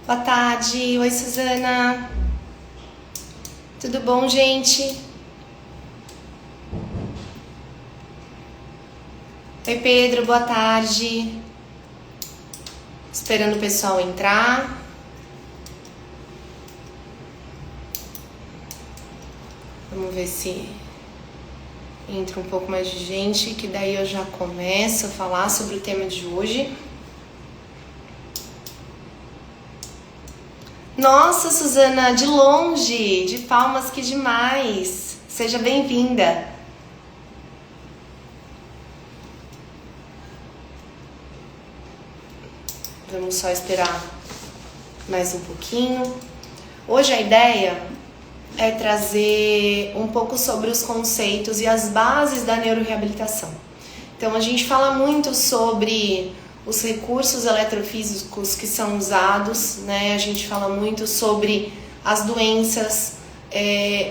Boa tarde. Oi, Suzana. Tudo bom, gente? Oi, Pedro. Boa tarde. Esperando o pessoal entrar. Vamos ver se entra um pouco mais de gente, que daí eu já começo a falar sobre o tema de hoje. Nossa, Suzana, de longe, de Palmas, que demais. Seja bem-vinda. Vamos só esperar mais um pouquinho. Hoje a ideia é trazer um pouco sobre os conceitos e as bases da neuroreabilitação. Então a gente fala muito sobre os recursos eletrofísicos que são usados, né? A gente fala muito sobre as doenças,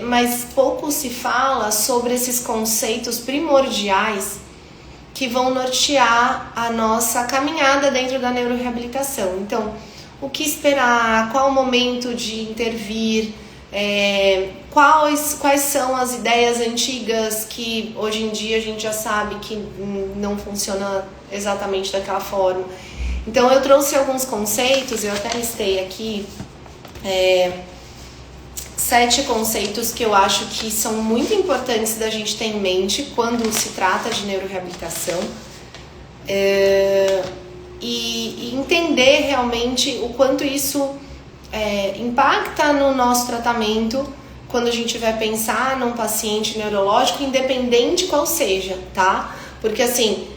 mas pouco se fala sobre esses conceitos primordiais que vão nortear a nossa caminhada dentro da neuroreabilitação. Então, o que esperar, qual o momento de intervir, quais são as ideias antigas que hoje em dia a gente já sabe que não funciona exatamente daquela forma. Então eu trouxe alguns conceitos, eu até listei aqui 7 conceitos que eu acho que são muito importantes da gente ter em mente quando se trata de neuroreabilitação, e entender realmente o quanto isso impacta no nosso tratamento quando a gente vai pensar num paciente neurológico, independente qual seja, tá? Porque assim,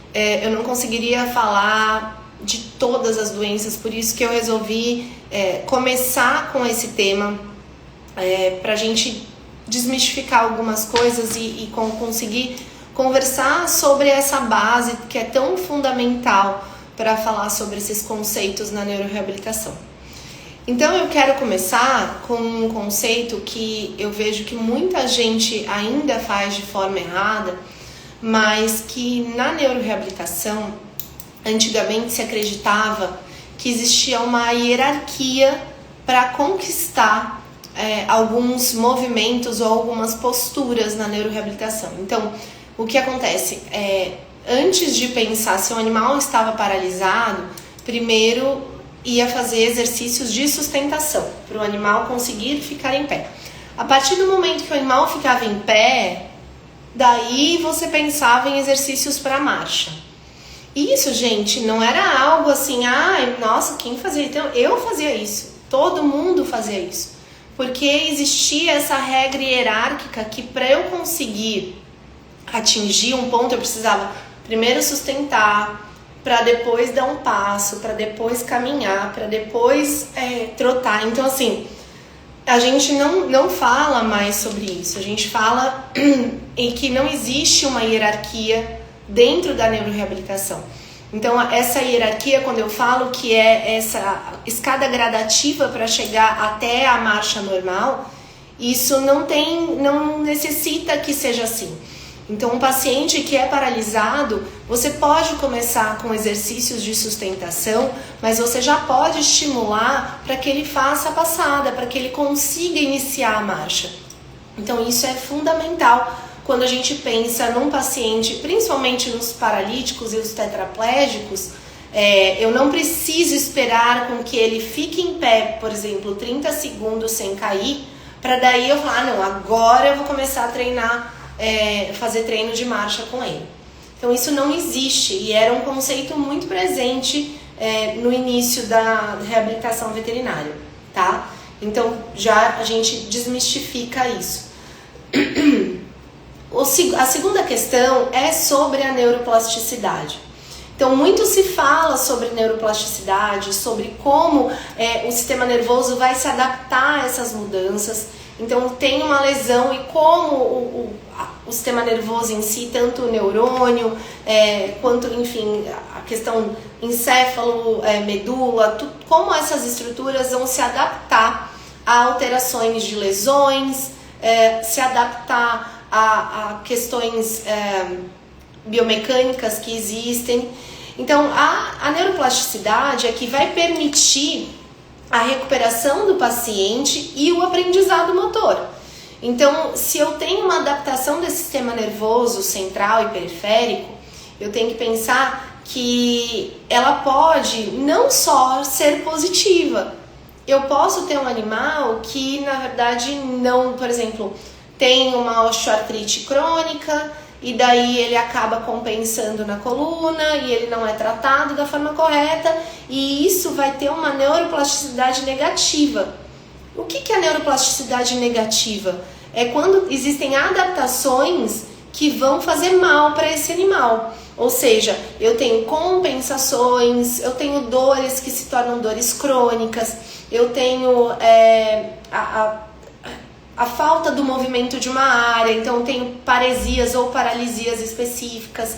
eu não conseguiria falar de todas as doenças, por isso que eu resolvi começar com esse tema, pra gente desmistificar algumas coisas e conseguir conversar sobre essa base que é tão fundamental para falar sobre esses conceitos na neuroreabilitação. Então eu quero começar com um conceito que eu vejo que muita gente ainda faz de forma errada, mas que na neuroreabilitação antigamente se acreditava que existia uma hierarquia para conquistar alguns movimentos ou algumas posturas na neuroreabilitação. Então, o que acontece? Antes de pensar se o animal estava paralisado, primeiro ia fazer exercícios de sustentação, para o animal conseguir ficar em pé. A partir do momento que o animal ficava em pé, daí você pensava em exercícios para marcha. Isso, gente, não era algo assim, nossa, quem fazia? Então, eu fazia isso, todo mundo fazia isso. Porque existia essa regra hierárquica que para eu conseguir atingir um ponto, eu precisava primeiro sustentar, para depois dar um passo, para depois caminhar, para depois trotar. Então, assim, a gente não fala mais sobre isso. A gente fala em que não existe uma hierarquia dentro da neuroreabilitação. Então, essa hierarquia, quando eu falo que é essa escada gradativa para chegar até a marcha normal, isso não necessita que seja assim. Então, um paciente que é paralisado, você pode começar com exercícios de sustentação, mas você já pode estimular para que ele faça a passada, para que ele consiga iniciar a marcha. Então, isso é fundamental quando a gente pensa num paciente, principalmente nos paralíticos e os tetraplégicos. Eu não preciso esperar com que ele fique em pé, por exemplo, 30 segundos sem cair, para daí eu falar, não, agora eu vou começar a treinar, fazer treino de marcha com ele. Então isso não existe e era um conceito muito presente no início da reabilitação veterinária, tá? Então já a gente desmistifica isso. A segunda questão é sobre a neuroplasticidade. Então muito se fala sobre neuroplasticidade, sobre como o sistema nervoso vai se adaptar a essas mudanças. Então tem uma lesão e como o sistema nervoso em si, tanto o neurônio, quanto, enfim, a questão encéfalo, medula, como essas estruturas vão se adaptar a alterações de lesões, se adaptar a questões biomecânicas que existem. Então a neuroplasticidade é que vai permitir a recuperação do paciente e o aprendizado motor. Então, se eu tenho uma adaptação desse sistema nervoso central e periférico, eu tenho que pensar que ela pode não só ser positiva. Eu posso ter um animal que, na verdade, não, por exemplo, tem uma osteoartrite crônica e daí ele acaba compensando na coluna e ele não é tratado da forma correta e isso vai ter uma neuroplasticidade negativa. O que é a neuroplasticidade negativa? É quando existem adaptações que vão fazer mal para esse animal. Ou seja, eu tenho compensações, eu tenho dores que se tornam dores crônicas, eu tenho a falta do movimento de uma área, então eu tenho paresias ou paralisias específicas.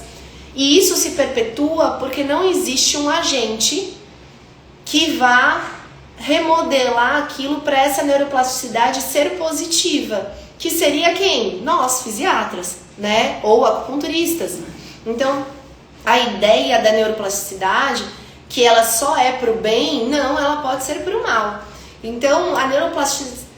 E isso se perpetua porque não existe um agente que vá remodelar aquilo para essa neuroplasticidade ser positiva, que seria quem? Nós, fisiatras, né? Ou acupunturistas. Então, a ideia da neuroplasticidade, que ela só é para o bem, não, ela pode ser para o mal. Então, a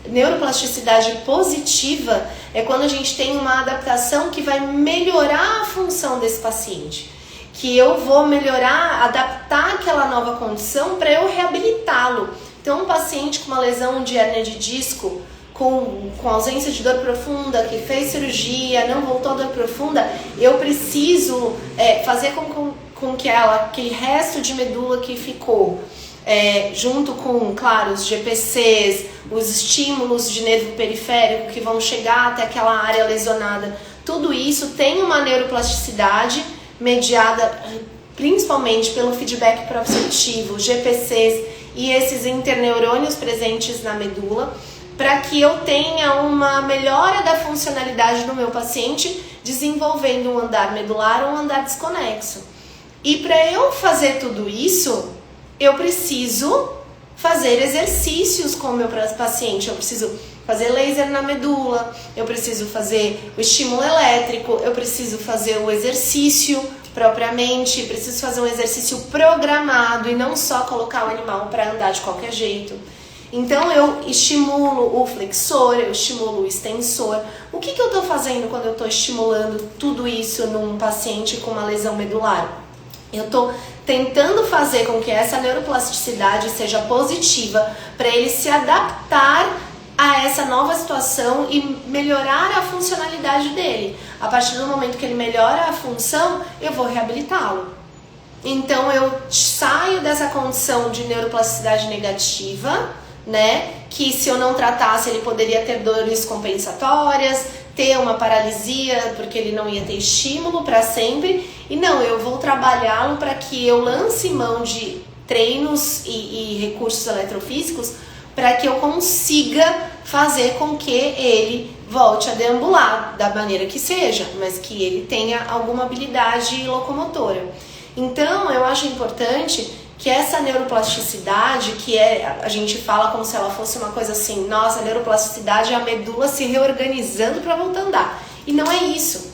neuroplasticidade positiva é quando a gente tem uma adaptação que vai melhorar a função desse paciente. Que eu vou melhorar, adaptar aquela nova condição para eu reabilitá-lo. Então, um paciente com uma lesão de hérnia de disco, com ausência de dor profunda, que fez cirurgia, não voltou a dor profunda, eu preciso fazer com que aquele resto de medula que ficou, junto com, claro, os GPCs, os estímulos de nervo periférico que vão chegar até aquela área lesionada, tudo isso tem uma neuroplasticidade mediada principalmente pelo feedback proprioceptivo, GPCs e esses interneurônios presentes na medula, para que eu tenha uma melhora da funcionalidade do meu paciente, desenvolvendo um andar medular ou um andar desconexo. E para eu fazer tudo isso, eu preciso fazer exercícios com o meu paciente, eu preciso fazer laser na medula, eu preciso fazer o estímulo elétrico, eu preciso fazer o exercício propriamente, preciso fazer um exercício programado e não só colocar o animal para andar de qualquer jeito. Então eu estimulo o flexor, eu estimulo o extensor. O que eu estou fazendo quando eu estou estimulando tudo isso num paciente com uma lesão medular? Eu estou tentando fazer com que essa neuroplasticidade seja positiva para ele se adaptar a essa nova situação e melhorar a funcionalidade dele. A partir do momento que ele melhora a função, eu vou reabilitá-lo. Então eu saio dessa condição de neuroplasticidade negativa, né? Que se eu não tratasse ele poderia ter dores compensatórias, ter uma paralisia porque ele não ia ter estímulo para sempre. E não, eu vou trabalhá-lo para que eu lance mão de treinos e recursos eletrofísicos para que eu consiga fazer com que ele volte a deambular da maneira que seja, mas que ele tenha alguma habilidade locomotora. Então eu acho importante que essa neuroplasticidade, que a gente fala como se ela fosse uma coisa assim, nossa, a neuroplasticidade é a medula se reorganizando para voltar a andar. E não é isso.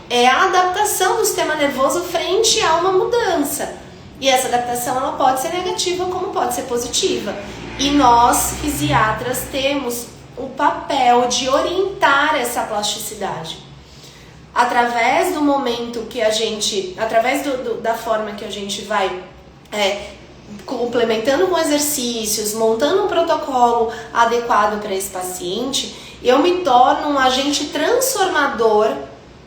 É a adaptação do sistema nervoso frente a uma mudança. E essa adaptação ela pode ser negativa como pode ser positiva. E nós, fisiatras, temos o papel de orientar essa plasticidade. Através do momento que a gente, através da forma que a gente vai complementando com exercícios, montando um protocolo adequado para esse paciente, eu me torno um agente transformador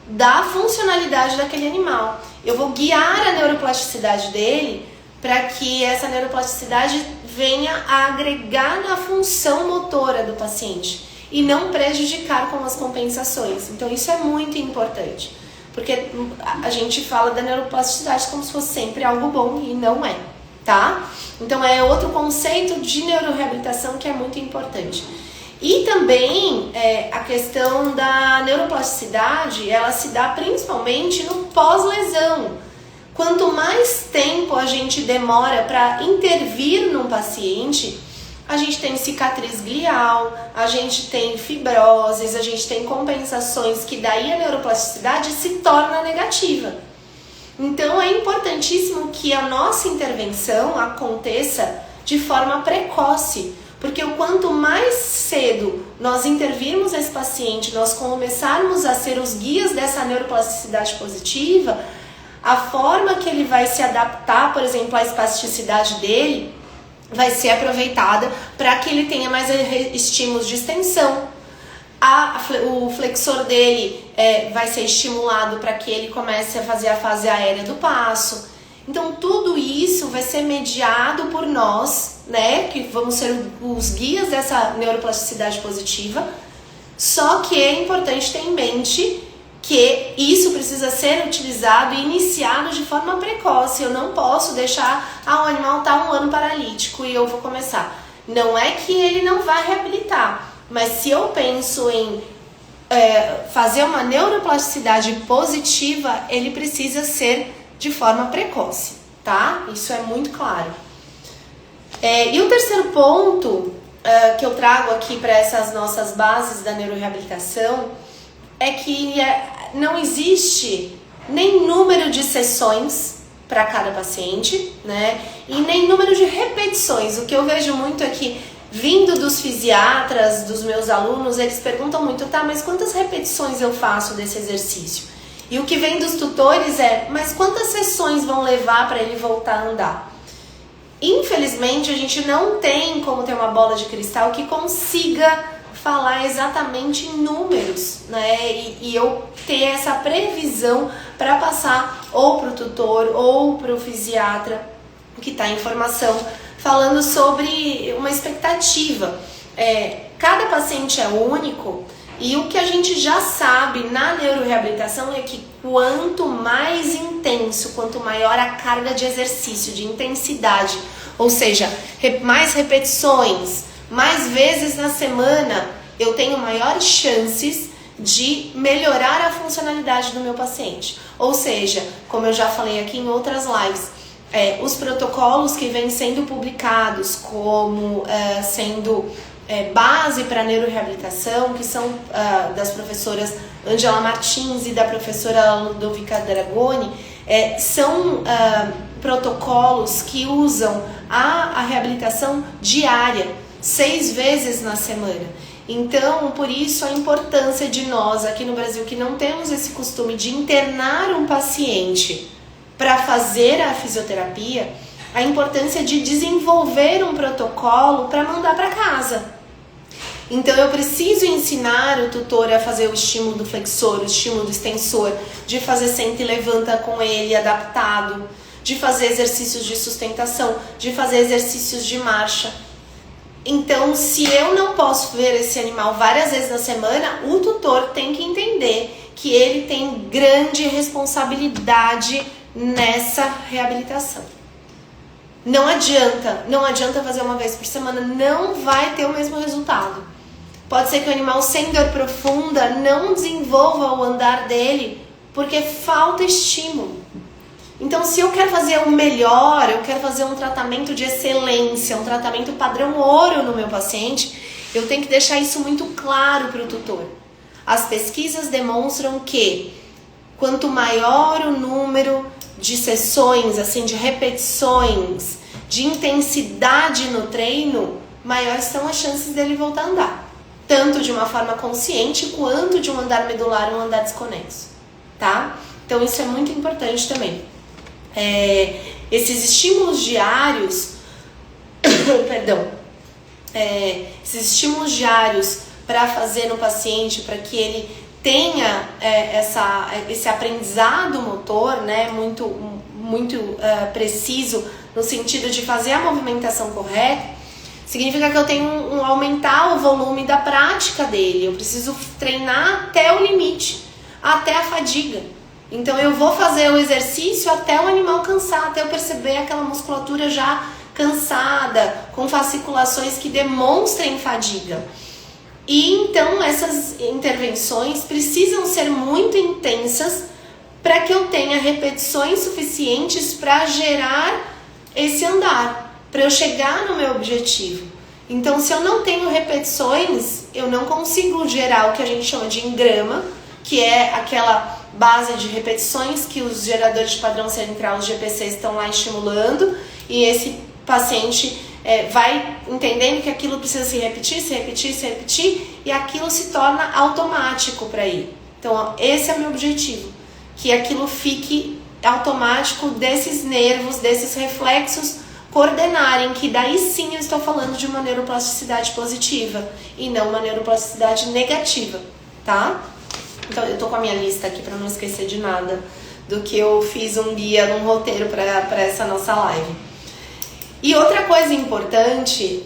da funcionalidade daquele animal. Eu vou guiar a neuroplasticidade dele para que essa neuroplasticidade venha a agregar na função motora do paciente e não prejudicar com as compensações. Então isso é muito importante, porque a gente fala da neuroplasticidade como se fosse sempre algo bom e não é, tá? Então é outro conceito de neuroreabilitação que é muito importante. E também a questão da neuroplasticidade, ela se dá principalmente no pós-lesão. Quanto mais tempo a gente demora para intervir num paciente, a gente tem cicatriz glial, a gente tem fibroses, a gente tem compensações que daí a neuroplasticidade se torna negativa. Então é importantíssimo que a nossa intervenção aconteça de forma precoce. Porque o quanto mais cedo nós intervirmos esse paciente, nós começarmos a ser os guias dessa neuroplasticidade positiva, a forma que ele vai se adaptar, por exemplo, à espasticidade dele, vai ser aproveitada para que ele tenha mais estímulos de extensão. O flexor dele vai ser estimulado para que ele comece a fazer a fase aérea do passo. Então tudo isso vai ser mediado por nós, né, que vamos ser os guias dessa neuroplasticidade positiva. Só que é importante ter em mente que isso precisa ser utilizado e iniciado de forma precoce. Eu não posso deixar, o animal tá 1 ano paralítico e eu vou começar. Não é que ele não vai reabilitar, mas se eu penso em fazer uma neuroplasticidade positiva, ele precisa ser de forma precoce, tá? Isso é muito claro. E o terceiro ponto que eu trago aqui para essas nossas bases da neuroreabilitação é que não existe nem número de sessões para cada paciente, né? E nem número de repetições. O que eu vejo muito é que, vindo dos fisiatras, dos meus alunos, eles perguntam muito, tá, mas quantas repetições eu faço desse exercício? E o que vem dos tutores mas quantas sessões vão levar para ele voltar a andar? Infelizmente, a gente não tem como ter uma bola de cristal que consiga falar exatamente em números, né? E eu ter essa previsão para passar ou para o tutor ou para o fisiatra que está em formação, falando sobre uma expectativa. Cada paciente é único e o que a gente já sabe na neuroreabilitação é que quanto mais intenso, quanto maior a carga de exercício, de intensidade, ou seja, mais repetições, mais vezes na semana, eu tenho maiores chances de melhorar a funcionalidade do meu paciente. Ou seja, como eu já falei aqui em outras lives, os protocolos que vêm sendo publicados como sendo base para a neuroreabilitação, que são das professoras Angela Martins e da professora Ludovica Dragoni, são protocolos que usam a reabilitação diária, 6 vezes na semana. Então, por isso a importância de nós aqui no Brasil, que não temos esse costume de internar um paciente para fazer a fisioterapia, a importância de desenvolver um protocolo para mandar para casa. Então eu preciso ensinar o tutor a fazer o estímulo do flexor, o estímulo do extensor, de fazer senta e levanta com ele adaptado, de fazer exercícios de sustentação, de fazer exercícios de marcha. Então, se eu não posso ver esse animal várias vezes na semana, o tutor tem que entender que ele tem grande responsabilidade nessa reabilitação. Não adianta fazer uma vez por semana, não vai ter o mesmo resultado. Pode ser que o animal sem dor profunda não desenvolva o andar dele porque falta estímulo. Então, se eu quero fazer o melhor, eu quero fazer um tratamento de excelência, um tratamento padrão ouro no meu paciente, eu tenho que deixar isso muito claro para o tutor. As pesquisas demonstram que quanto maior o número de sessões, assim, de repetições, de intensidade no treino, maiores são as chances dele voltar a andar. Tanto de uma forma consciente, quanto de um andar medular, um andar desconexo, tá? Então isso é muito importante também. Esses estímulos diários, esses estímulos diários para fazer no paciente, para que ele tenha esse aprendizado motor, né, muito preciso no sentido de fazer a movimentação correta, significa que eu tenho aumentar o volume da prática dele. Eu preciso treinar até o limite, até a fadiga. Então eu vou fazer o exercício até o animal cansar, até eu perceber aquela musculatura já cansada, com fasciculações que demonstrem fadiga. E então essas intervenções precisam ser muito intensas para que eu tenha repetições suficientes para gerar esse andar, para eu chegar no meu objetivo. Então, se eu não tenho repetições, eu não consigo gerar o que a gente chama de engrama, que é aquela base de repetições que os geradores de padrão central, os GPCs, estão lá estimulando, e esse paciente vai entendendo que aquilo precisa se repetir, e aquilo se torna automático para ele. Então, ó, esse é o meu objetivo, que aquilo fique automático desses nervos, desses reflexos coordenarem, que daí sim eu estou falando de uma neuroplasticidade positiva e não uma neuroplasticidade negativa, tá? Então eu tô com a minha lista aqui para não esquecer de nada do que eu fiz um guia, num roteiro para essa nossa live. E outra coisa importante,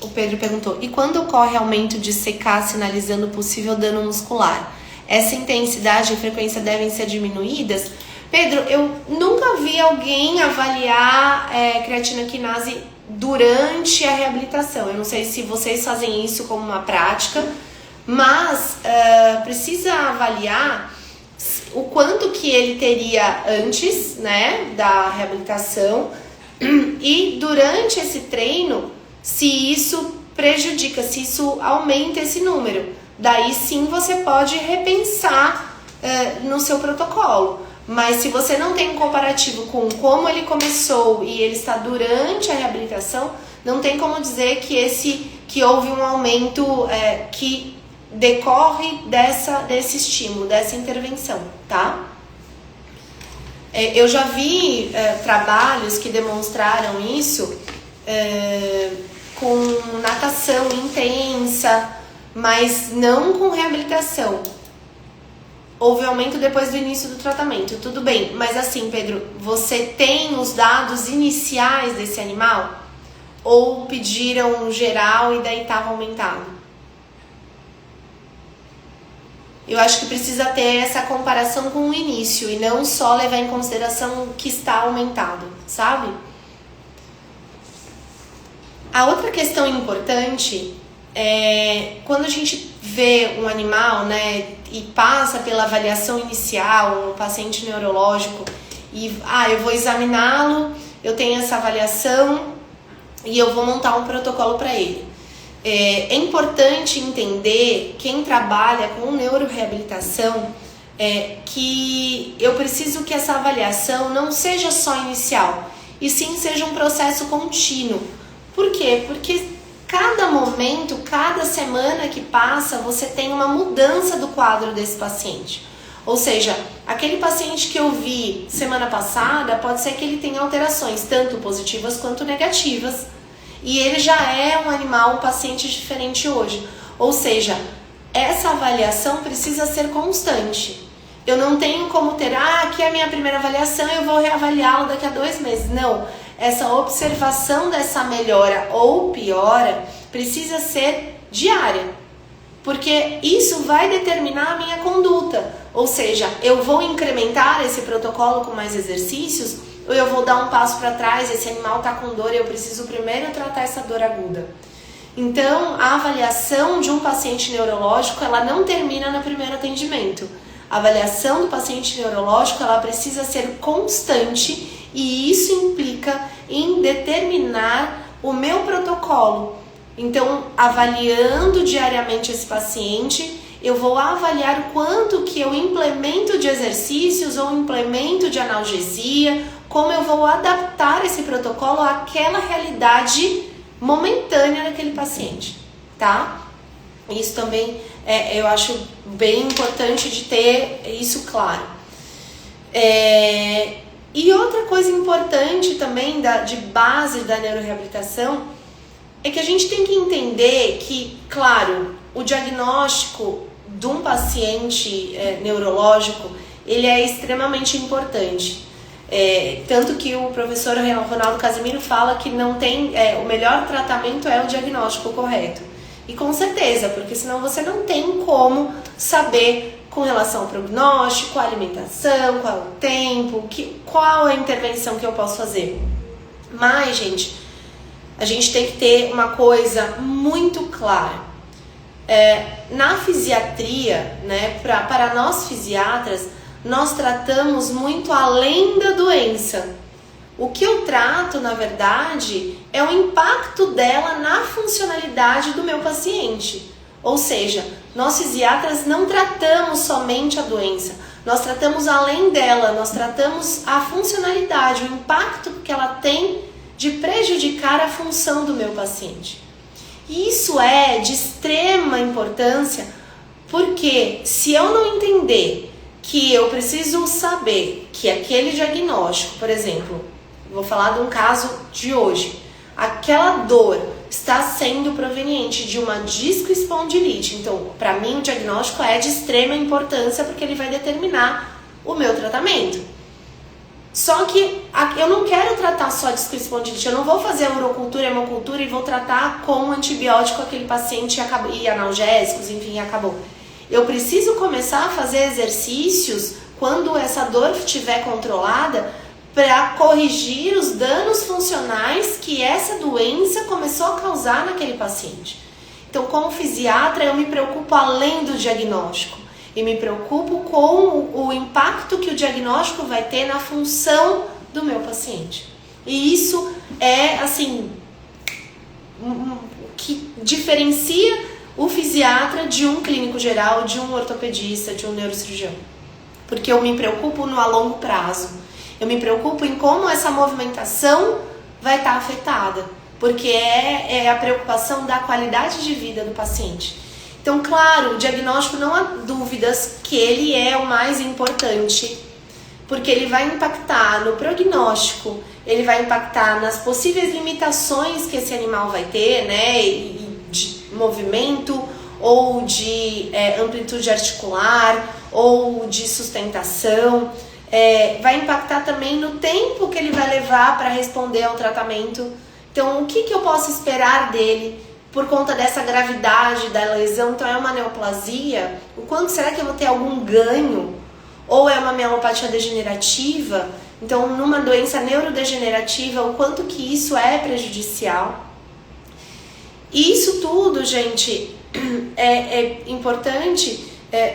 o Pedro perguntou, e quando ocorre aumento de CK sinalizando possível dano muscular? Essa intensidade e frequência devem ser diminuídas? Pedro, eu nunca vi alguém avaliar creatina quinase durante a reabilitação. Eu não sei se vocês fazem isso como uma prática, mas precisa avaliar o quanto que ele teria antes, né, da reabilitação e durante esse treino, se isso prejudica, se isso aumenta esse número. Daí sim você pode repensar no seu protocolo. Mas se você não tem um comparativo com como ele começou e ele está durante a reabilitação, não tem como dizer que houve um aumento que decorre desse estímulo, dessa intervenção, tá? Eu já vi trabalhos que demonstraram isso com natação intensa, mas não com reabilitação. Houve aumento depois do início do tratamento, tudo bem. Mas assim, Pedro, você tem os dados iniciais desse animal? Ou pediram geral e daí estava aumentado? Eu acho que precisa ter essa comparação com o início e não só levar em consideração que está aumentado, sabe? A outra questão importante é quando a gente vê um animal, né, e passa pela avaliação inicial, um paciente neurológico, e eu vou examiná-lo, eu tenho essa avaliação e eu vou montar um protocolo para ele. É importante entender, quem trabalha com neuroreabilitação, que eu preciso que essa avaliação não seja só inicial, e sim seja um processo contínuo. Por quê? Porque cada momento, cada semana que passa, você tem uma mudança do quadro desse paciente. Ou seja, aquele paciente que eu vi semana passada, pode ser que ele tenha alterações, tanto positivas quanto negativas. E ele já é um animal, um paciente diferente hoje. Ou seja, essa avaliação precisa ser constante. Eu não tenho como ter, aqui é a minha primeira avaliação, eu vou reavaliá-lo daqui a 2 meses. Não. Essa observação dessa melhora ou piora precisa ser diária, porque isso vai determinar a minha conduta. Ou seja, eu vou incrementar esse protocolo com mais exercícios ou eu vou dar um passo para trás, esse animal está com dor e eu preciso primeiro tratar essa dor aguda. Então, a avaliação de um paciente neurológico, ela não termina no primeiro atendimento. A avaliação do paciente neurológico, ela precisa ser constante. E isso implica em determinar o meu protocolo. Então, avaliando diariamente esse paciente, eu vou avaliar o quanto que eu implemento de exercícios ou implemento de analgesia, como eu vou adaptar esse protocolo àquela realidade momentânea daquele paciente, tá? Isso também eu acho bem importante de ter isso claro. E outra coisa importante também de base da neuroreabilitação é que a gente tem que entender que, claro, o diagnóstico de um paciente neurológico, ele é extremamente importante. Tanto que o professor Ronaldo Casimiro fala que não tem, o melhor tratamento é o diagnóstico correto. E com certeza, porque senão você não tem como saber com relação ao prognóstico, à alimentação, qual é o tempo, qual é a intervenção que eu posso fazer. Mas, gente, a gente tem que ter uma coisa muito clara. Na fisiatria, né, para nós fisiatras, nós tratamos muito além da doença. O que eu trato, na verdade, é o impacto dela na funcionalidade do meu paciente. Ou seja, nós fisiatras não tratamos somente a doença, nós tratamos além dela, nós tratamos a funcionalidade, o impacto que ela tem de prejudicar a função do meu paciente. E isso é de extrema importância, porque se eu não entender que eu preciso saber que aquele diagnóstico, por exemplo, vou falar de um caso de hoje, aquela dor está sendo proveniente de uma discoespondilite. Então, para mim, o diagnóstico é de extrema importância porque ele vai determinar o meu tratamento. Só que eu não quero tratar só discoespondilite, eu não vou fazer a urocultura, hemocultura e vou tratar com antibiótico aquele paciente e analgésicos, enfim, acabou. Eu preciso começar a fazer exercícios quando essa dor estiver controlada para corrigir os danos funcionais que essa doença começou a causar naquele paciente. Então, como fisiatra, eu me preocupo além do diagnóstico e me preocupo com o impacto que o diagnóstico vai ter na função do meu paciente. E isso é, assim, o que diferencia o fisiatra de um clínico geral, de um ortopedista, de um neurocirurgião. Porque eu me preocupo no a longo prazo. Eu me preocupo em como essa movimentação vai estar afetada, porque é a preocupação da qualidade de vida do paciente. Então, claro, o diagnóstico não há dúvidas que ele é o mais importante, porque ele vai impactar no prognóstico, ele vai impactar nas possíveis limitações que esse animal vai ter, né, de movimento, ou de amplitude articular, ou de sustentação. Vai impactar também no tempo que ele vai levar para responder ao tratamento. Então, o que eu posso esperar dele por conta dessa gravidade da lesão? Então, é uma neoplasia? O quanto será que eu vou ter algum ganho? Ou é uma mielopatia degenerativa? Então, numa doença neurodegenerativa, o quanto que isso é prejudicial? E isso tudo, gente, é importante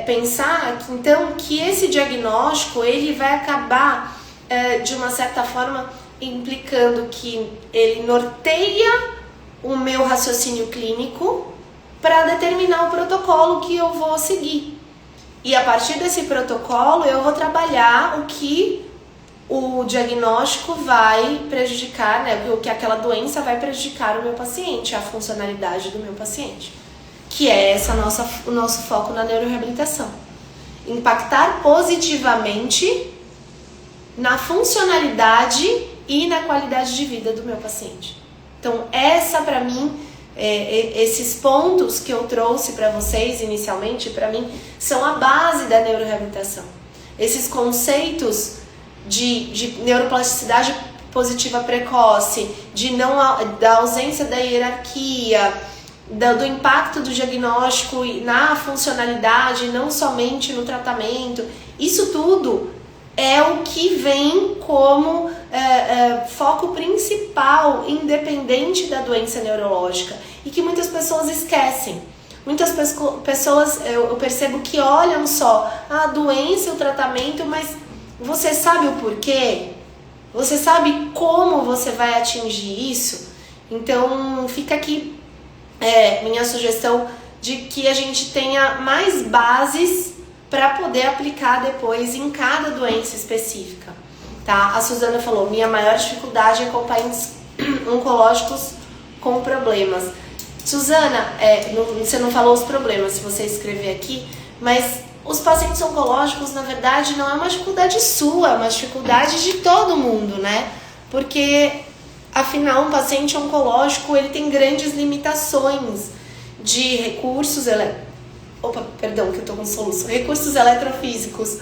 pensar que, então, que esse diagnóstico ele vai acabar de uma certa forma implicando que ele norteia o meu raciocínio clínico para determinar o protocolo que eu vou seguir. E a partir desse protocolo eu vou trabalhar o que o diagnóstico vai prejudicar, né? O que aquela doença vai prejudicar o meu paciente, a funcionalidade do meu paciente. Que é o nosso foco na neuroreabilitação. Impactar positivamente na funcionalidade e na qualidade de vida do meu paciente. Então, essa para mim, esses pontos que eu trouxe para vocês inicialmente, para mim, são a base da neuroreabilitação. Esses conceitos de neuroplasticidade positiva precoce, da ausência da hierarquia, do impacto do diagnóstico na funcionalidade, não somente no tratamento, isso tudo é o que vem como foco principal, independente da doença neurológica, e que muitas pessoas esquecem. Muitas pessoas, eu percebo que olham só a doença e o tratamento, mas você sabe o porquê? Você sabe como você vai atingir isso? Então, fica aqui minha sugestão de que a gente tenha mais bases para poder aplicar depois em cada doença específica, tá? A Suzana falou, minha maior dificuldade é com pacientes oncológicos com problemas. Suzana, você não falou os problemas, se você escrever aqui, mas os pacientes oncológicos, na verdade, não é uma dificuldade sua, é uma dificuldade de todo mundo, né? Porque afinal, um paciente oncológico, ele tem grandes limitações de recursos recursos eletrofísicos,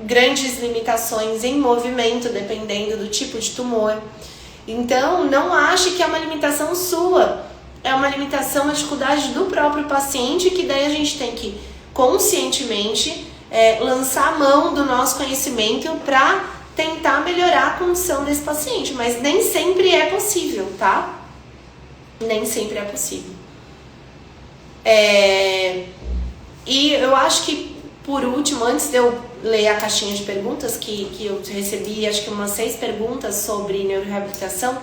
grandes limitações em movimento, dependendo do tipo de tumor. Então, não ache que é uma limitação sua, é uma limitação, uma dificuldade do próprio paciente, que daí a gente tem que conscientemente lançar a mão do nosso conhecimento para tentar melhorar a condição desse paciente, mas nem sempre é possível, tá? Nem sempre é possível. E eu acho que, por último, antes de eu ler a caixinha de perguntas, que eu recebi, acho que umas 6 perguntas sobre neuroreabilitação,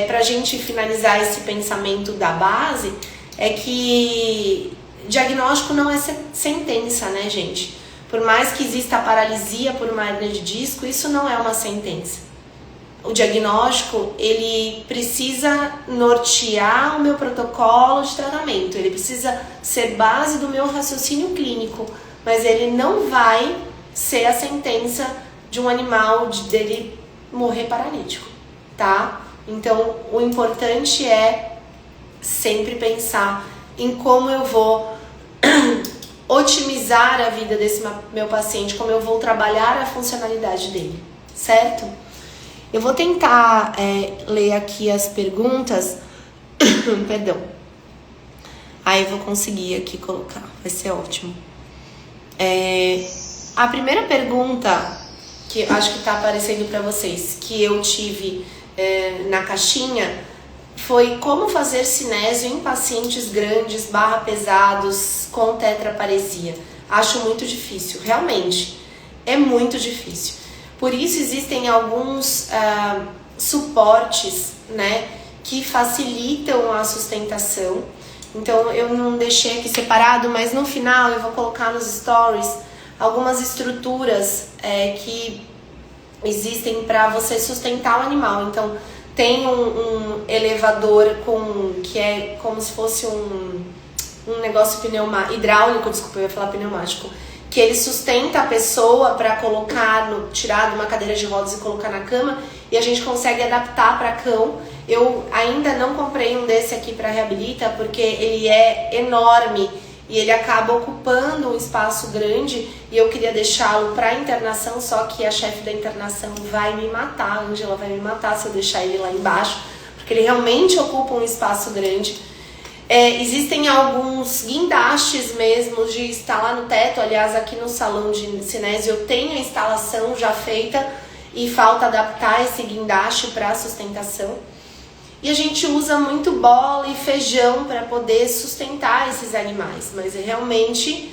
pra gente finalizar esse pensamento da base, é que diagnóstico não é sentença, né, gente? Por mais que exista a paralisia por uma hernia de disco, isso não é uma sentença. o diagnóstico, ele precisa nortear o meu protocolo de tratamento, ele precisa ser base do meu raciocínio clínico, mas ele não vai ser a sentença de um animal dele morrer paralítico, tá? Então, o importante é sempre pensar em como eu vou otimizar a vida desse meu paciente, como eu vou trabalhar a funcionalidade dele, certo? Eu vou tentar ler aqui as perguntas, perdão, aí eu vou conseguir aqui colocar, vai ser ótimo. A primeira pergunta que acho que está aparecendo para vocês, que eu tive na caixinha, foi como fazer cinésio em pacientes grandes, pesados, com tetraparesia. Acho muito difícil, realmente, é muito difícil. Por isso existem alguns suportes, né, que facilitam a sustentação. Então eu não deixei aqui separado, mas no final eu vou colocar nos stories algumas estruturas que existem para você sustentar o animal. Então tem um elevador que é como se fosse um negócio hidráulico, desculpa, eu ia falar pneumático, que ele sustenta a pessoa para colocar, tirar de uma cadeira de rodas e colocar na cama, e a gente consegue adaptar para cão. Eu ainda não comprei um desse aqui para Reabilita, porque ele é enorme e ele acaba ocupando um espaço grande, e eu queria deixá-lo para internação, só que a chefe da internação vai me matar, a Ângela vai me matar se eu deixar ele lá embaixo, porque ele realmente ocupa um espaço grande. Existem alguns guindastes mesmo de instalar no teto. Aliás, aqui no salão de cinésio eu tenho a instalação já feita e falta adaptar esse guindaste para sustentação. E a gente usa muito bola e feijão para poder sustentar esses animais, mas realmente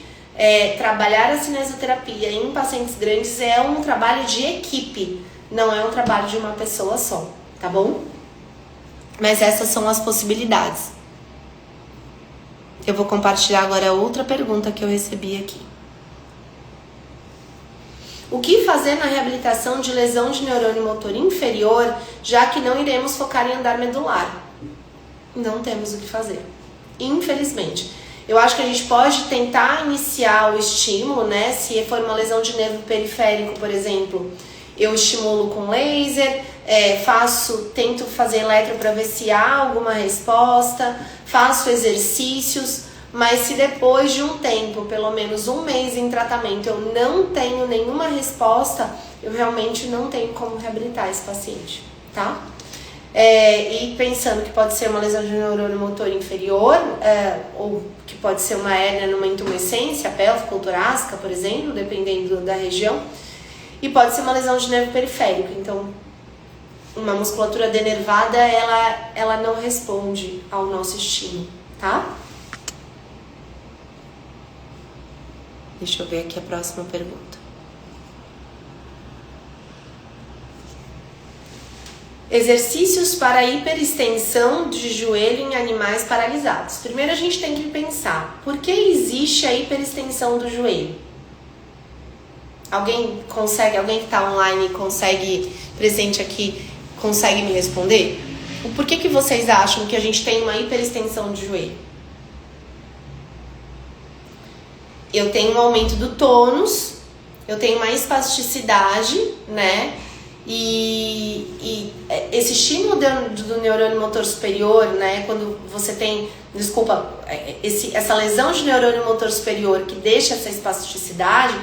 trabalhar a cinesioterapia em pacientes grandes é um trabalho de equipe, não é um trabalho de uma pessoa só, tá bom? Mas essas são as possibilidades. Eu vou compartilhar agora outra pergunta que eu recebi aqui. O que fazer na reabilitação de lesão de neurônio motor inferior, já que não iremos focar em andar medular? Não temos o que fazer, infelizmente. Eu acho que a gente pode tentar iniciar o estímulo, né? Se for uma lesão de nervo periférico, por exemplo, eu estimulo com laser, tento fazer eletro para ver se há alguma resposta, faço exercícios, mas se depois de um tempo, pelo menos um mês em tratamento, eu não tenho nenhuma resposta, eu realmente não tenho como reabilitar esse paciente, tá? E pensando que pode ser uma lesão de neurônio motor inferior, ou que pode ser uma hérnia numa intumescência pélvica ou torácica, por exemplo, dependendo da região, e pode ser uma lesão de nervo periférico. Então, uma musculatura denervada, ela não responde ao nosso estímulo, tá? Deixa eu ver aqui a próxima pergunta. Exercícios para hiperextensão de joelho em animais paralisados. Primeiro a gente tem que pensar, por que existe a hiperextensão do joelho? Alguém que está online presente aqui, consegue me responder? Por que vocês acham que a gente tem uma hiperextensão de joelho? Eu tenho um aumento do tônus, eu tenho uma espasticidade, né? E esse estímulo do neurônio motor superior, né? Quando você tem, essa lesão de neurônio motor superior que deixa essa espasticidade,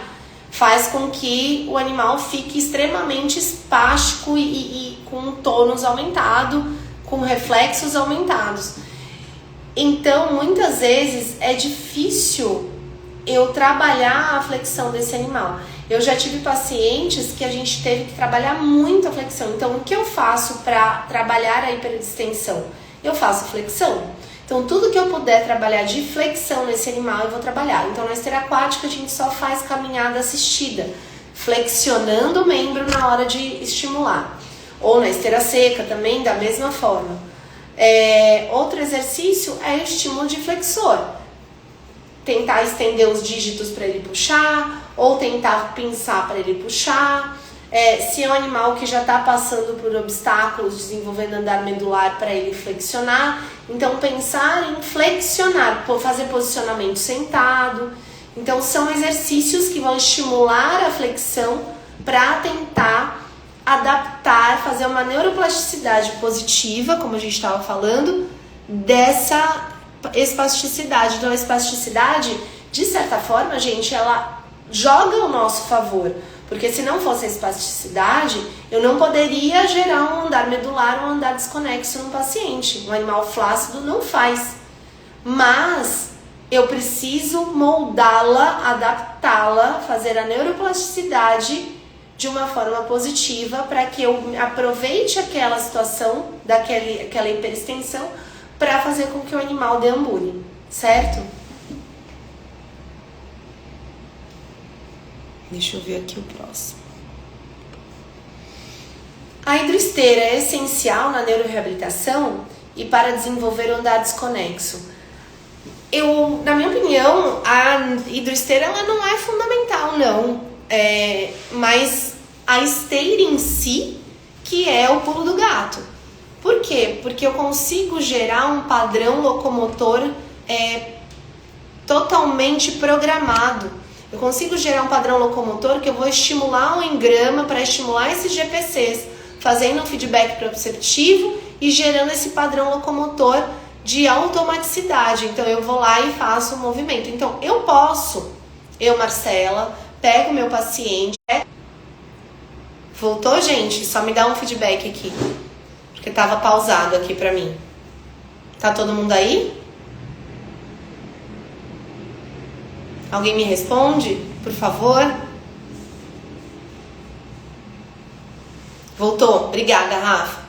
faz com que o animal fique extremamente espástico e com um tônus aumentado, com reflexos aumentados. Então, muitas vezes é difícil eu trabalhar a flexão desse animal. Eu já tive pacientes que a gente teve que trabalhar muito a flexão. Então, o que eu faço para trabalhar a hiperextensão? Eu faço flexão. Então, tudo que eu puder trabalhar de flexão nesse animal, eu vou trabalhar. Então, na esteira aquática, a gente só faz caminhada assistida, flexionando o membro na hora de estimular. Ou na esteira seca também, da mesma forma. Outro exercício é o estímulo de flexor. Tentar estender os dígitos para ele puxar, ou tentar pinçar para ele puxar. Se é um animal que já está passando por obstáculos, desenvolvendo andar medular para ele flexionar, então pensar em flexionar, fazer posicionamento sentado. Então são exercícios que vão estimular a flexão para tentar adaptar, fazer uma neuroplasticidade positiva, como a gente estava falando, dessa espasticidade. Então a espasticidade, de certa forma, gente, ela joga ao nosso favor. Porque se não fosse a espasticidade, eu não poderia gerar um andar medular ou um andar desconexo no paciente. Um animal flácido não faz. Mas eu preciso moldá-la, adaptá-la, fazer a neuroplasticidade de uma forma positiva para que eu aproveite aquela situação, aquela hiperextensão, para fazer com que o animal deambule, certo? Deixa eu ver aqui o próximo. A hidroesteira é essencial na neuroreabilitação e para desenvolver o andar desconexo. Na minha opinião, a hidroesteira ela não é fundamental, não. Mas a esteira em si, que é o pulo do gato. Por quê? Porque eu consigo gerar um padrão locomotor totalmente programado. Eu consigo gerar um padrão locomotor que eu vou estimular o engrama para estimular esses GPCs, fazendo um feedback proprioceptivo e gerando esse padrão locomotor de automaticidade. Então eu vou lá e faço o movimento. Então eu, Marcela, pego o meu paciente. Voltou, gente? Só me dá um feedback aqui, porque tava pausado aqui pra mim. Tá todo mundo aí? Alguém me responde, por favor? Voltou. Obrigada, Rafa.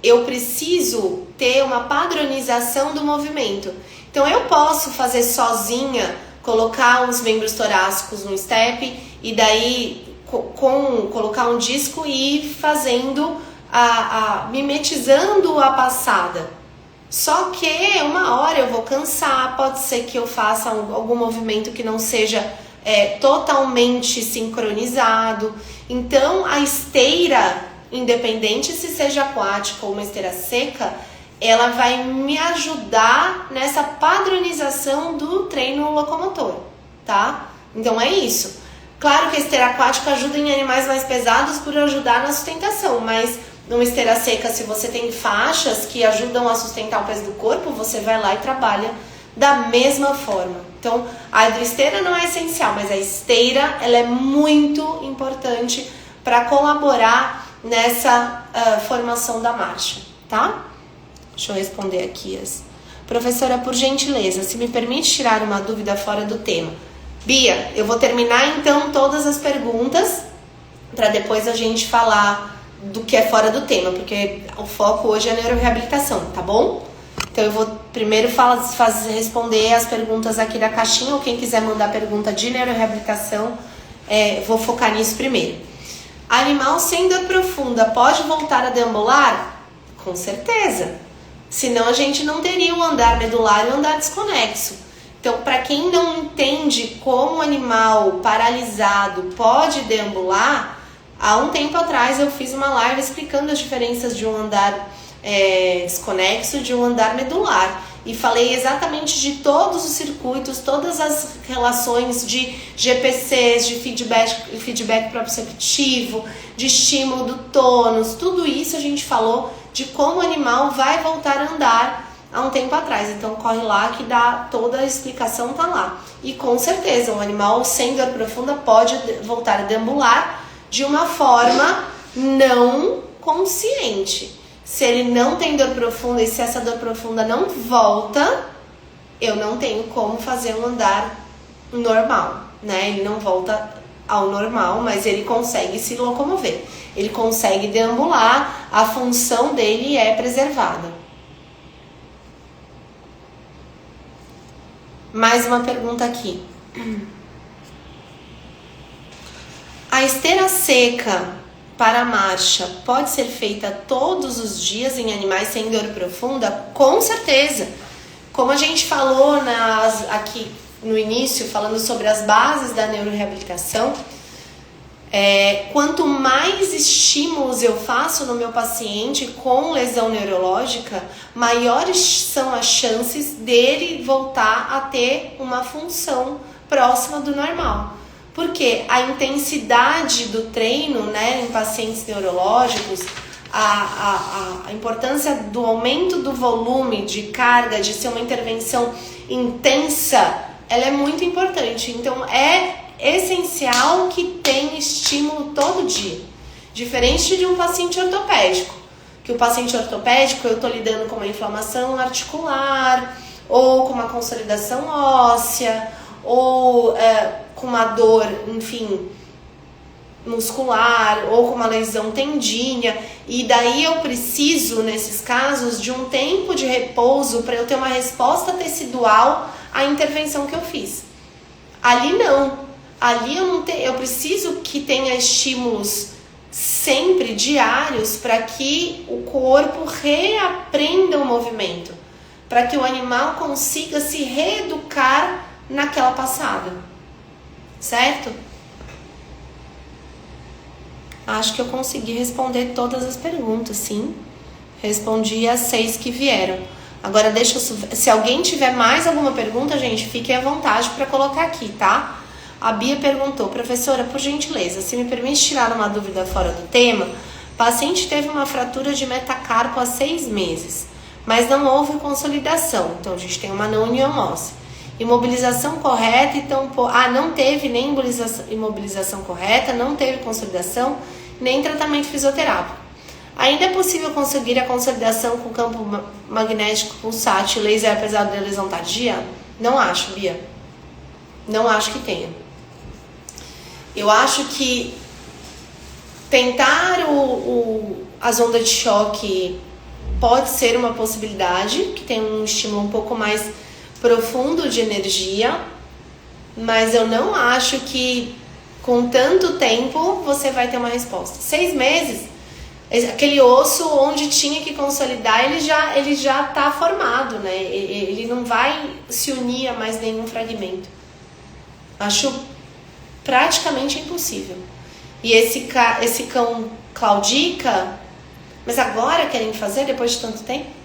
Eu preciso ter uma padronização do movimento. Então, eu posso fazer sozinha, colocar os membros torácicos no step e daí colocar um disco e ir fazendo, mimetizando a passada. Só que uma hora eu vou cansar, pode ser que eu faça algum movimento que não seja totalmente sincronizado. Então a esteira, independente se seja aquática ou uma esteira seca, ela vai me ajudar nessa padronização do treino locomotor, tá? Então é isso. Claro que a esteira aquática ajuda em animais mais pesados por ajudar na sustentação, mas numa esteira seca, se você tem faixas que ajudam a sustentar o peso do corpo, você vai lá e trabalha da mesma forma. Então, a hidroesteira não é essencial, mas a esteira ela é muito importante para colaborar nessa formação da marcha, tá? Deixa eu responder aqui. Professora, por gentileza, se me permite tirar uma dúvida fora do tema. Bia, eu vou terminar então todas as perguntas para depois a gente falar do que é fora do tema, porque o foco hoje é a neuroreabilitação, tá bom? Então eu vou primeiro responder as perguntas aqui da caixinha, ou quem quiser mandar pergunta de neuroreabilitação, vou focar nisso primeiro. Animal sem dor profunda pode voltar a deambular? Com certeza. Senão a gente não teria um andar medular e um andar desconexo. Então, para quem não entende como um animal paralisado pode deambular, há um tempo atrás eu fiz uma live explicando as diferenças de um andar desconexo e de um andar medular. E falei exatamente de todos os circuitos, todas as relações de GPCs, de feedback proprioceptivo, de estímulo do tônus, tudo isso a gente falou de como o animal vai voltar a andar há um tempo atrás. Então corre lá que dá toda a explicação, tá lá. E com certeza, um animal sem dor profunda pode voltar a deambular de uma forma não consciente. Se ele não tem dor profunda e se essa dor profunda não volta, eu não tenho como fazer um andar normal, né? Ele não volta ao normal, mas ele consegue se locomover. Ele consegue deambular, a função dele é preservada. Mais uma pergunta aqui. A esteira seca para a marcha pode ser feita todos os dias em animais sem dor profunda? Com certeza. Como a gente falou aqui no início, falando sobre as bases da neuroreabilitação, Quanto mais estímulos eu faço no meu paciente com lesão neurológica, maiores são as chances dele voltar a ter uma função próxima do normal. Porque a intensidade do treino, né, em pacientes neurológicos, a importância do aumento do volume de carga, de ser uma intervenção intensa, ela é muito importante. Então é essencial que tenha estímulo todo dia. Diferente de um paciente ortopédico, que o paciente ortopédico eu estou lidando com uma inflamação articular, ou com uma consolidação óssea, ou com uma dor, enfim, muscular, ou com uma lesão tendínea, e daí eu preciso, nesses casos, de um tempo de repouso para eu ter uma resposta tecidual à intervenção que eu fiz. Ali não. Ali eu preciso que tenha estímulos sempre diários para que o corpo reaprenda o movimento, para que o animal consiga se reeducar naquela passada, certo? Acho que eu consegui responder todas as perguntas, sim. Respondi as 6 que vieram. Agora se alguém tiver mais alguma pergunta, gente, fiquem à vontade para colocar aqui, tá? A Bia perguntou: professora, por gentileza, se me permite tirar uma dúvida fora do tema, paciente teve uma fratura de metacarpo há 6 meses, mas não houve consolidação, então a gente tem uma não união óssea. Imobilização correta, então, não teve nem imobilização correta, não teve consolidação, nem tratamento fisioterápico. Ainda é possível conseguir a consolidação com campo magnético pulsátil laser apesar da lesão tardia? Não acho, Bia. Não acho que tenha. Eu acho que tentar as ondas de choque pode ser uma possibilidade, que tem um estímulo um pouco mais profundo de energia, mas eu não acho que com tanto tempo você vai ter uma resposta. 6 meses, aquele osso onde tinha que consolidar, ele já tá formado, né? Ele não vai se unir a mais nenhum fragmento. Acho praticamente impossível. E esse cão claudica, mas agora querem fazer depois de tanto tempo?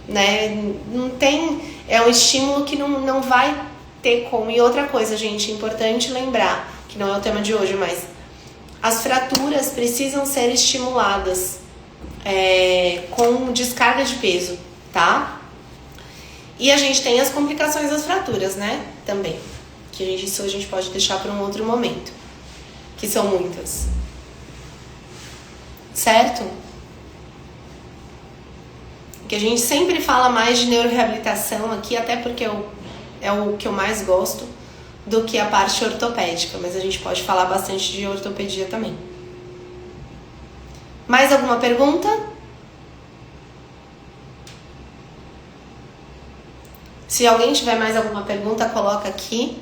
Né? Não tem, é um estímulo que não vai ter como. E outra coisa, gente, importante lembrar, que não é o tema de hoje, mas as fraturas precisam ser estimuladas com descarga de peso, tá? E a gente tem as complicações das fraturas, né? Também. Que isso a gente pode deixar para um outro momento. Que são muitas. Certo? Que a gente sempre fala mais de neuroreabilitação aqui, até porque é o que eu mais gosto, do que a parte ortopédica. Mas a gente pode falar bastante de ortopedia também. Mais alguma pergunta? Se alguém tiver mais alguma pergunta, coloca aqui.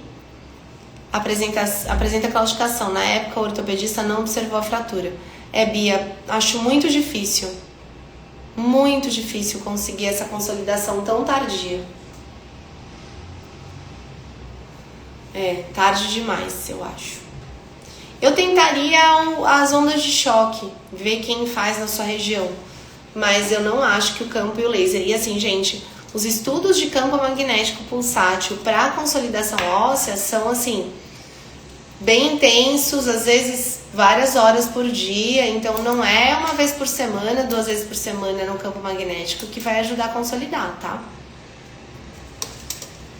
Apresenta a claudicação. Na época, o ortopedista não observou a fratura. Bia, acho muito difícil conseguir essa consolidação tão tardia. Tarde demais, eu acho. Eu tentaria as ondas de choque, ver quem faz na sua região, mas eu não acho que o campo e o laser. E assim, gente, os estudos de campo magnético pulsátil para consolidação óssea são assim bem intensos, às vezes várias horas por dia, então não é uma vez por semana, 2 vezes por semana no campo magnético que vai ajudar a consolidar, tá?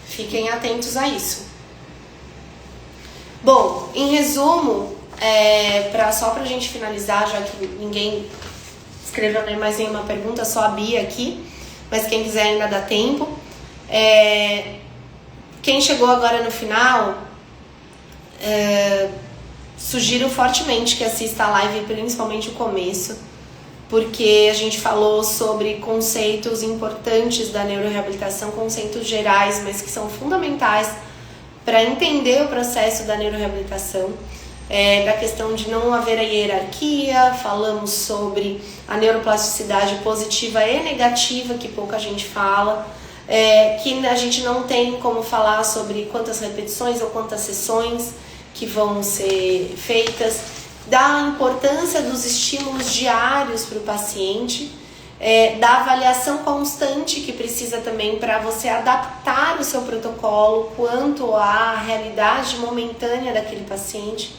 Fiquem atentos a isso. Bom, em resumo, só pra gente finalizar, já que ninguém escreveu mais nenhuma pergunta, só a Bia aqui, mas quem quiser ainda dá tempo. Quem chegou agora no final, sugiro fortemente que assista a live, principalmente o começo, porque a gente falou sobre conceitos importantes da neuroreabilitação, conceitos gerais, mas que são fundamentais para entender o processo da neuroreabilitação, da questão de não haver a hierarquia. Falamos sobre a neuroplasticidade positiva e negativa, que pouca gente fala, que a gente não tem como falar sobre quantas repetições ou quantas sessões que vão ser feitas, da importância dos estímulos diários para o paciente, da avaliação constante que precisa também para você adaptar o seu protocolo quanto à realidade momentânea daquele paciente,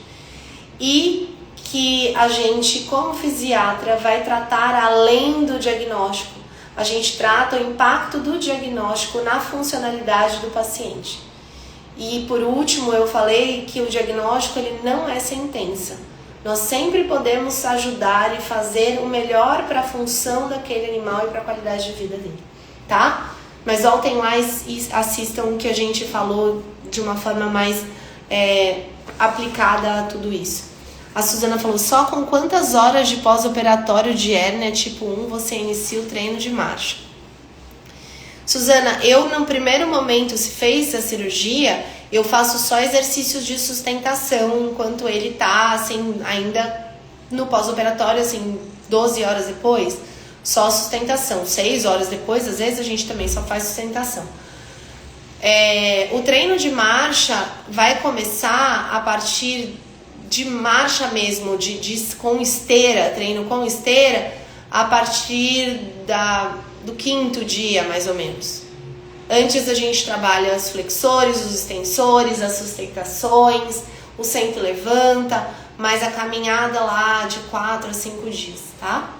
e que a gente, como fisiatra, vai tratar além do diagnóstico. A gente trata o impacto do diagnóstico na funcionalidade do paciente. E por último, eu falei que o diagnóstico ele não é sentença. Nós sempre podemos ajudar e fazer o melhor para a função daquele animal e para a qualidade de vida dele, tá? Mas voltem lá e assistam o que a gente falou de uma forma mais aplicada a tudo isso. A Suzana falou, só com quantas horas de pós-operatório de hérnia tipo 1 você inicia o treino de marcha? Suzana, eu no primeiro momento, se fez a cirurgia, eu faço só exercícios de sustentação enquanto ele tá assim, ainda no pós-operatório, assim, 12 horas depois, só sustentação. 6 horas depois, às vezes a gente também só faz sustentação. O treino de marcha vai começar a partir de marcha mesmo, com esteira, treino com esteira, a partir do 5º dia, mais ou menos. Antes a gente trabalha os flexores, os extensores, as sustentações, o sento e levanta, mas a caminhada lá de 4 a 5 dias, tá?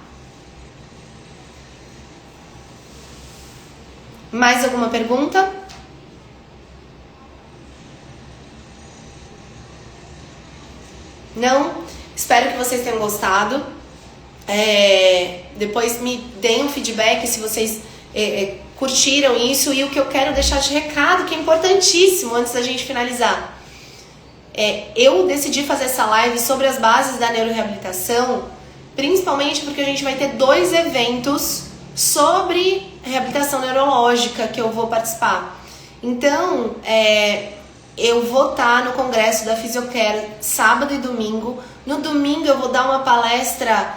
Mais alguma pergunta? Não? Espero que vocês tenham gostado. Depois me deem um feedback se vocês curtiram isso. E o que eu quero deixar de recado, que é importantíssimo antes da gente finalizar. Eu decidi fazer essa live sobre as bases da neuroreabilitação, principalmente porque a gente vai ter 2 eventos sobre reabilitação neurológica que eu vou participar. Então, eu vou estar no congresso da Fisiocare sábado e domingo. No domingo eu vou dar uma palestra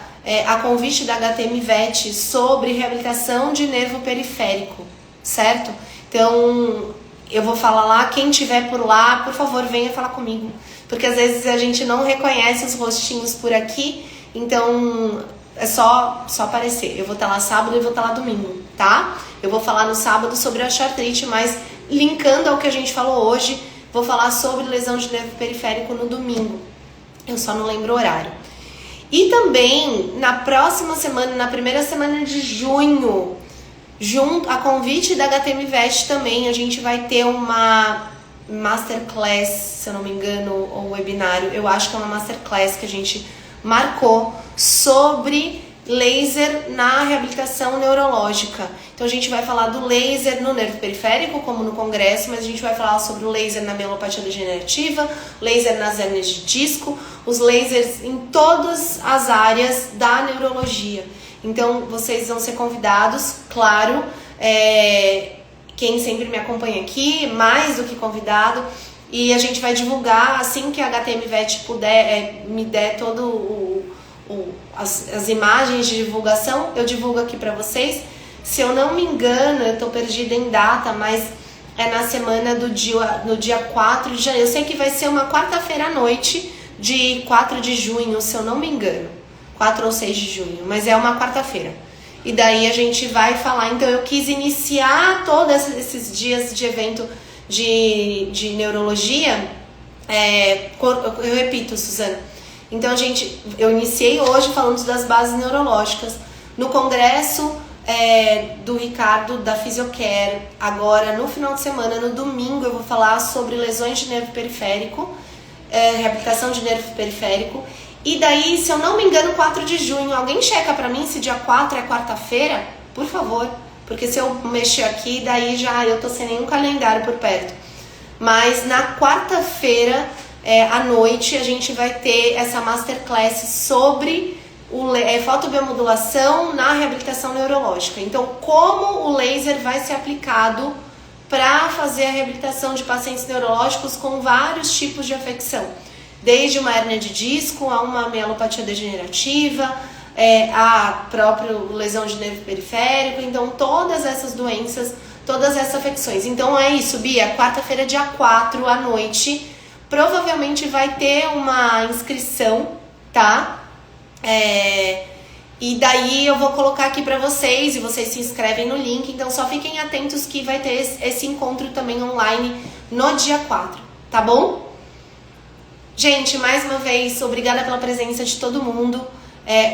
a convite da HTMVET sobre reabilitação de nervo periférico, certo? Então eu vou falar lá, quem estiver por lá, por favor, venha falar comigo. Porque às vezes a gente não reconhece os rostinhos por aqui, então é só aparecer. Eu vou estar lá sábado e vou estar lá domingo, tá? Eu vou falar no sábado sobre osteoartrite, mas linkando ao que a gente falou hoje, vou falar sobre lesão de nervo periférico no domingo. Eu só não lembro o horário. E também, na próxima semana, na primeira semana de junho, junto a convite da HTMVET também, a gente vai ter uma masterclass, se eu não me engano, ou um webinário. Eu acho que é uma masterclass que a gente marcou sobre laser na reabilitação neurológica. Então a gente vai falar do laser no nervo periférico, como no congresso, mas a gente vai falar sobre o laser na mielopatia degenerativa, laser nas hérnias de disco, os lasers em todas as áreas da neurologia. Então vocês vão ser convidados, claro, quem sempre me acompanha aqui, mais do que convidado, e a gente vai divulgar assim que a HTMVET puder me der todo as imagens de divulgação, eu divulgo aqui pra vocês. Se eu não me engano, eu tô perdida em data, mas é na semana no dia 4 de janeiro. Eu sei que vai ser uma quarta-feira à noite de 4 de junho, se eu não me engano. 4 ou 6 de junho, mas é uma quarta-feira. E daí a gente vai falar. Então eu quis iniciar todos esses dias de evento de neurologia. Eu repito, Suzana. Então, eu iniciei hoje falando das bases neurológicas. No congresso do Ricardo, da Fisiocare, agora no final de semana, no domingo, eu vou falar sobre lesões de nervo periférico, reabilitação de nervo periférico. E daí, se eu não me engano, 4 de junho, alguém checa pra mim se dia 4 é quarta-feira? Por favor, porque se eu mexer aqui, daí já eu tô sem nenhum calendário por perto. Mas na quarta-feira, à noite, a gente vai ter essa masterclass sobre fotobiomodulação na reabilitação neurológica. Então, como o laser vai ser aplicado para fazer a reabilitação de pacientes neurológicos com vários tipos de afecção. Desde uma hérnia de disco a uma mielopatia degenerativa, a própria lesão de nervo periférico. Então, todas essas doenças todas essas afecções. Então é isso, Bia, quarta-feira, dia 4 à noite, provavelmente vai ter uma inscrição, tá? E daí eu vou colocar aqui pra vocês e vocês se inscrevem no link. Então só fiquem atentos que vai ter esse encontro também online no dia 4, tá bom? Gente, mais uma vez, obrigada pela presença de todo mundo.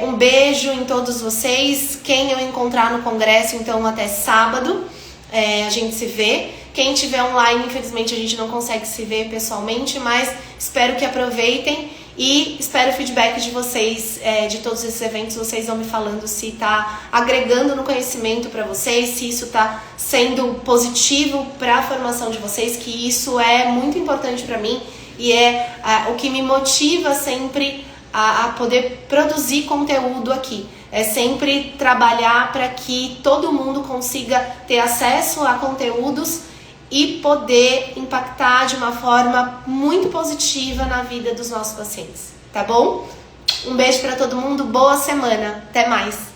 Um beijo em todos vocês. Quem eu encontrar no congresso, então até sábado, a gente se vê. Quem tiver online, infelizmente a gente não consegue se ver pessoalmente, mas espero que aproveitem e espero o feedback de vocês, de todos esses eventos. Vocês vão me falando se tá agregando no conhecimento para vocês, se isso tá sendo positivo para a formação de vocês, que isso é muito importante para mim e é o que me motiva sempre a poder produzir conteúdo aqui. É sempre trabalhar para que todo mundo consiga ter acesso a conteúdos e poder impactar de uma forma muito positiva na vida dos nossos pacientes, tá bom? Um beijo para todo mundo, boa semana, até mais!